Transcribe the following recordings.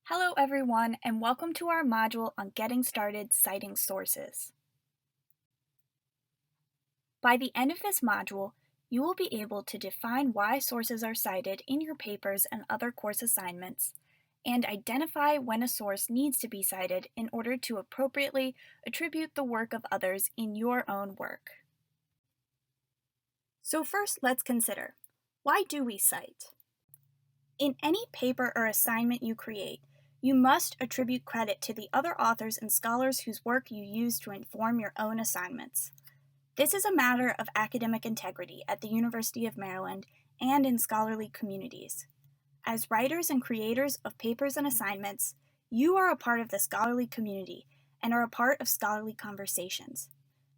Hello everyone, and welcome to our module on getting started citing sources. By the end of this module, you will be able to define why sources are cited in your papers and other course assignments, and identify when a source needs to be cited in order to appropriately attribute the work of others in your own work. So first, let's consider, why do we cite? In any paper or assignment you create, you must attribute credit to the other authors and scholars whose work you use to inform your own assignments. This is a matter of academic integrity at the University of Maryland and in scholarly communities. As writers and creators of papers and assignments, you are a part of the scholarly community and are a part of scholarly conversations.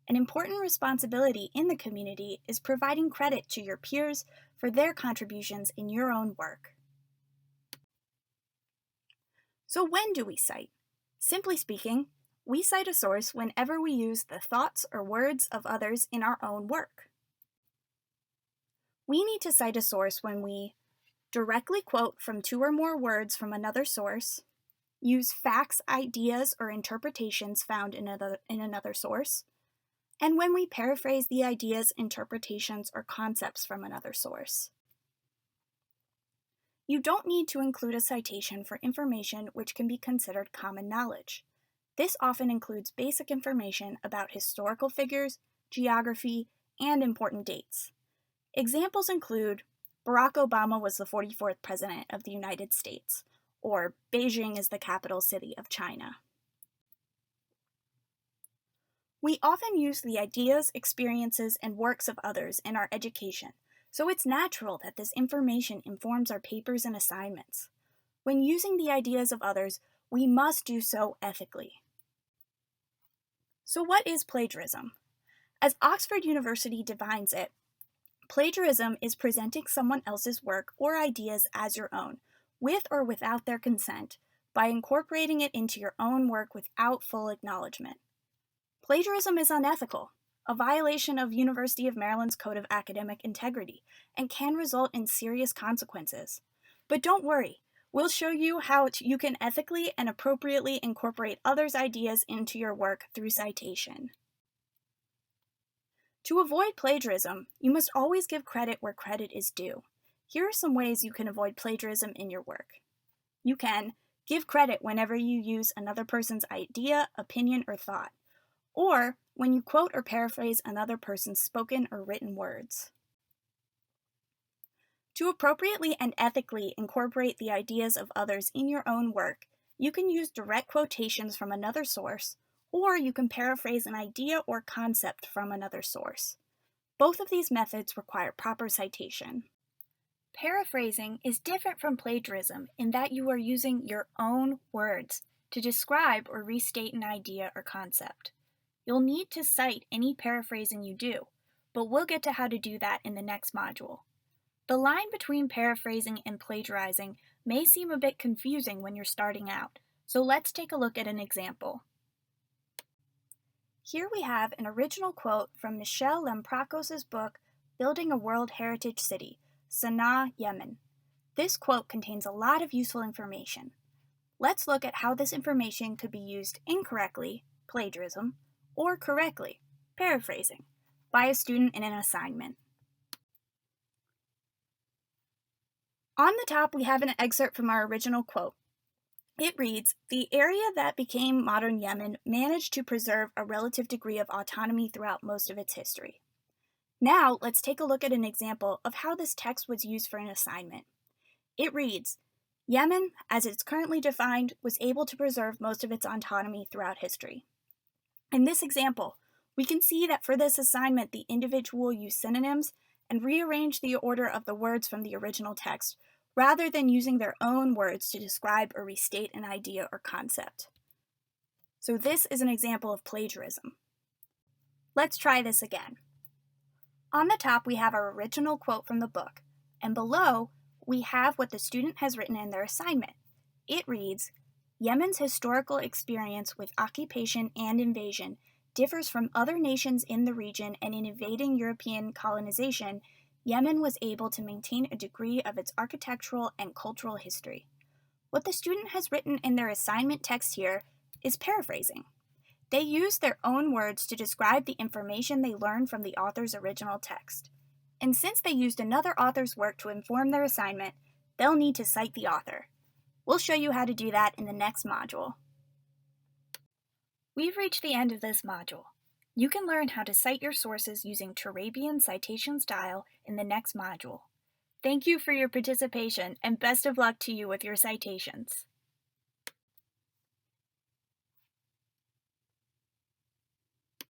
An important responsibility in the community is providing credit to your peers for their contributions in your own work. So when do we cite? Simply speaking, we cite a source whenever we use the thoughts or words of others in our own work. We need to cite a source when we directly quote from two or more words from another source, use facts, ideas, or interpretations found in another source, and when we paraphrase the ideas, interpretations, or concepts from another source. You don't need to include a citation for information which can be considered common knowledge. This often includes basic information about historical figures, geography, and important dates. Examples include Barack Obama was the 44th President of the United States, or Beijing is the capital city of China. We often use the ideas, experiences, and works of others in our education, so it's natural that this information informs our papers and assignments. When using the ideas of others, we must do so ethically. So what is plagiarism? As Oxford University defines it, plagiarism is presenting someone else's work or ideas as your own, with or without their consent, by incorporating it into your own work without full acknowledgement. Plagiarism is unethical, a violation of University of Maryland's Code of Academic Integrity, and can result in serious consequences. But don't worry, we'll show you how you can ethically and appropriately incorporate others' ideas into your work through citation. To avoid plagiarism, you must always give credit where credit is due. Here are some ways you can avoid plagiarism in your work. You can give credit whenever you use another person's idea, opinion, or thought, or when you quote or paraphrase another person's spoken or written words. To appropriately and ethically incorporate the ideas of others in your own work, you can use direct quotations from another source, or you can paraphrase an idea or concept from another source. Both of these methods require proper citation. Paraphrasing is different from plagiarism in that you are using your own words to describe or restate an idea or concept. You'll need to cite any paraphrasing you do, but we'll get to how to do that in the next module. The line between paraphrasing and plagiarizing may seem a bit confusing when you're starting out, so let's take a look at an example. Here we have an original quote from Michel Lampracos's book, Building a World Heritage City, Sana'a, Yemen. This quote contains a lot of useful information. Let's look at how this information could be used incorrectly, plagiarism, or correctly, paraphrasing, by a student in an assignment. On the top, we have an excerpt from our original quote. It reads, "The area that became modern Yemen managed to preserve a relative degree of autonomy throughout most of its history." Now, let's take a look at an example of how this text was used for an assignment. It reads, "Yemen, as it's currently defined, was able to preserve most of its autonomy throughout history." In this example, we can see that for this assignment, the individual used synonyms and rearranged the order of the words from the original text, rather than using their own words to describe or restate an idea or concept. So this is an example of plagiarism. Let's try this again. On the top, we have our original quote from the book, and below, we have what the student has written in their assignment. It reads, "Yemen's historical experience with occupation and invasion differs from other nations in the region, and in evading European colonization, Yemen was able to maintain a degree of its architectural and cultural history. What the student has written in their assignment text here is paraphrasing. They use their own words to describe the information they learned from the author's original text. And since they used another author's work to inform their assignment, they'll need to cite the author. We'll show you how to do that in the next module. We've reached the end of this module. You can learn how to cite your sources using Turabian citation style in the next module. Thank you for your participation, and best of luck to you with your citations.